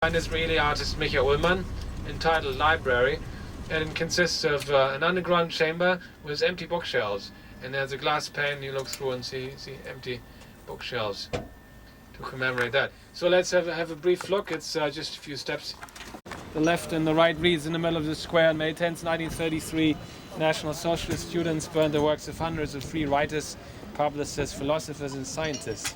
An Israeli artist Micha Ullmann, entitled Library, and it consists of an underground chamber with empty bookshelves, and there's a glass pane you look through and see empty bookshelves to commemorate that. So let's have a brief look. It's just a few steps. The left and the right reads in the middle of the square. On May 10th, 1933, National Socialist students burned the works of hundreds of free writers, publicists, philosophers and scientists.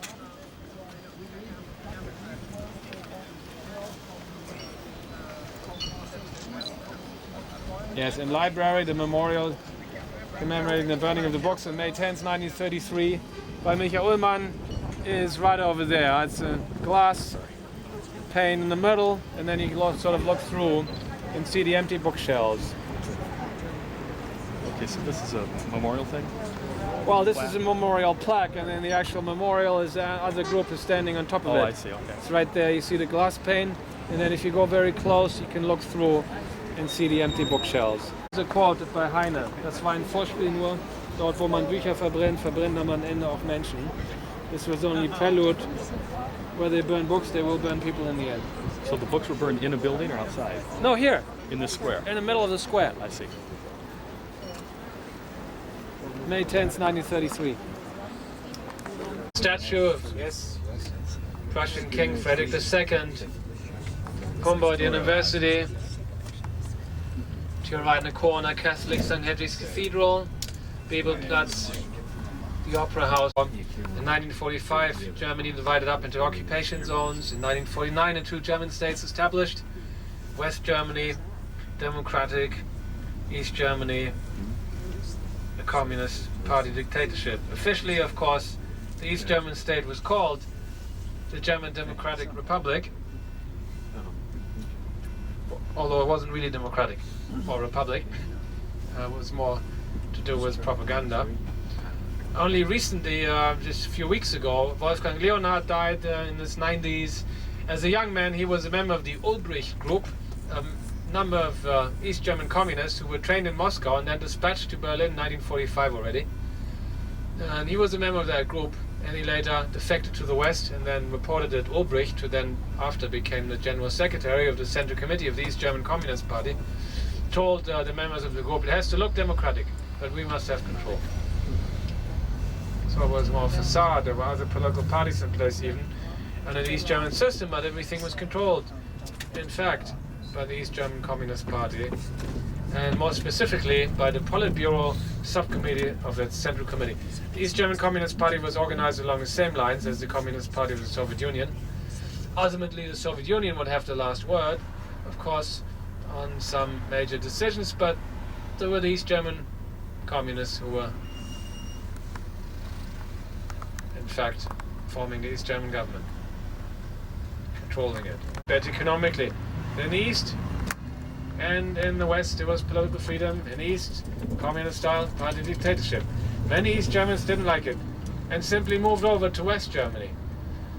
Yes, in Library, the memorial commemorating the burning of the books on May 10th, 1933 by Micha Ullmann is right over there. It's a glass pane in the middle, and then you can sort of look through and see the empty bookshelves. Okay, so this is a memorial thing? Well, this is a memorial plaque, and then the actual memorial is other group is standing on top of it. Oh, I see, okay. It's right there. You see the glass pane, and then if you go very close, you can look through and see the empty bookshelves. There's a quote by Heine. Das war ein Vorspiel nur. Dort, wo man Bücher verbrennt, verbrennt man am Ende auch Menschen. This was only prelude. Where they burn books, they will burn people in the end. So the books were burned in a building or outside? No, here. In this square? In the middle of the square. I see. May 10th, 1933. Statue of, yes, Prussian King Frederick II. Humboldt University. To your right in the corner, Catholic St. Hedwig's Cathedral, Bebelplatz, the Opera House. In 1945, Germany divided up into occupation zones. In 1949, the two German states established. West Germany, democratic. East Germany, a communist party dictatorship. Officially, of course, the East German state was called the German Democratic Republic, although it wasn't really democratic or republic. It was more to do with propaganda. Only recently, just a few weeks ago, Wolfgang Leonhard died in his 90s. As a young man, he was a member of the Ulbricht group, a number of East German communists who were trained in Moscow and then dispatched to Berlin in 1945 already. And he was a member of that group, and he later defected to the West and then reported at Ulbricht, who then after became the General Secretary of the Central Committee of the East German Communist Party, told the members of the group, it has to look democratic, but we must have control. So it was more facade. There were other political parties in place even under the East German system, but everything was controlled, in fact, by the East German Communist Party, and more specifically by the Politburo subcommittee of its Central Committee. The East German Communist Party was organized along the same lines as the Communist Party of the Soviet Union. Ultimately, the Soviet Union would have the last word, of course, on some major decisions, but there were the East German communists who were, in fact, forming the East German government, controlling it. But economically, in the East and in the West, there was political freedom. In the East, communist-style party dictatorship. Many East Germans didn't like it and simply moved over to West Germany.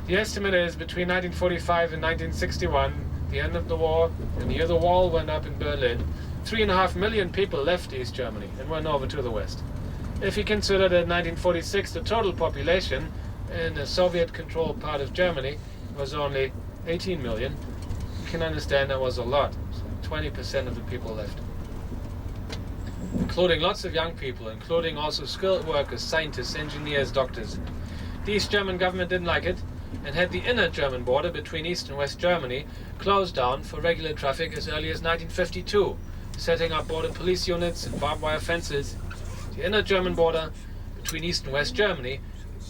The estimate is between 1945 and 1961, the end of the war, and the year the wall went up in Berlin, 3.5 million people left East Germany and went over to the West. If you consider that in 1946 the total population in the Soviet-controlled part of Germany was only 18 million, you can understand that was a lot. 20% of the people left. Including lots of young people, including also skilled workers, scientists, engineers, doctors. The East German government didn't like it and had the inner German border between East and West Germany closed down for regular traffic as early as 1952, setting up border police units and barbed wire fences. The inner German border between East and West Germany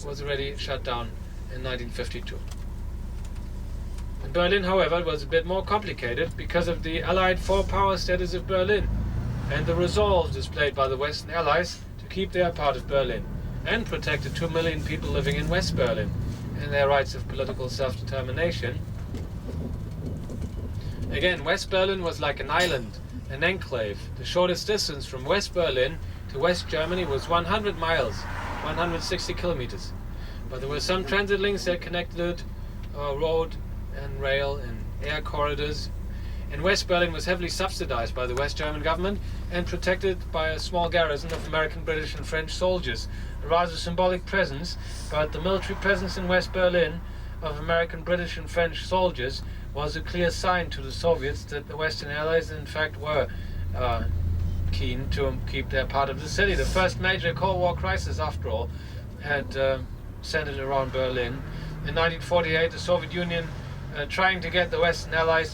was already shut down in 1952. In Berlin, however, it was a bit more complicated because of the Allied four-power status of Berlin and the resolve displayed by the Western Allies to keep their part of Berlin and protect the 2 million people living in West Berlin and their rights of political self-determination. Again, West Berlin was like an island, an enclave. The shortest distance from West Berlin to West Germany was 100 miles, 160 kilometers. But there were some transit links that connected it, road and rail and air corridors. And West Berlin was heavily subsidized by the West German government and protected by a small garrison of American, British and French soldiers. A rather symbolic presence, but the military presence in West Berlin of American, British and French soldiers was a clear sign to the Soviets that the Western Allies in fact were keen to keep their part of the city. The first major Cold War crisis, after all, had centered around Berlin. In 1948, the Soviet Union trying to get the Western Allies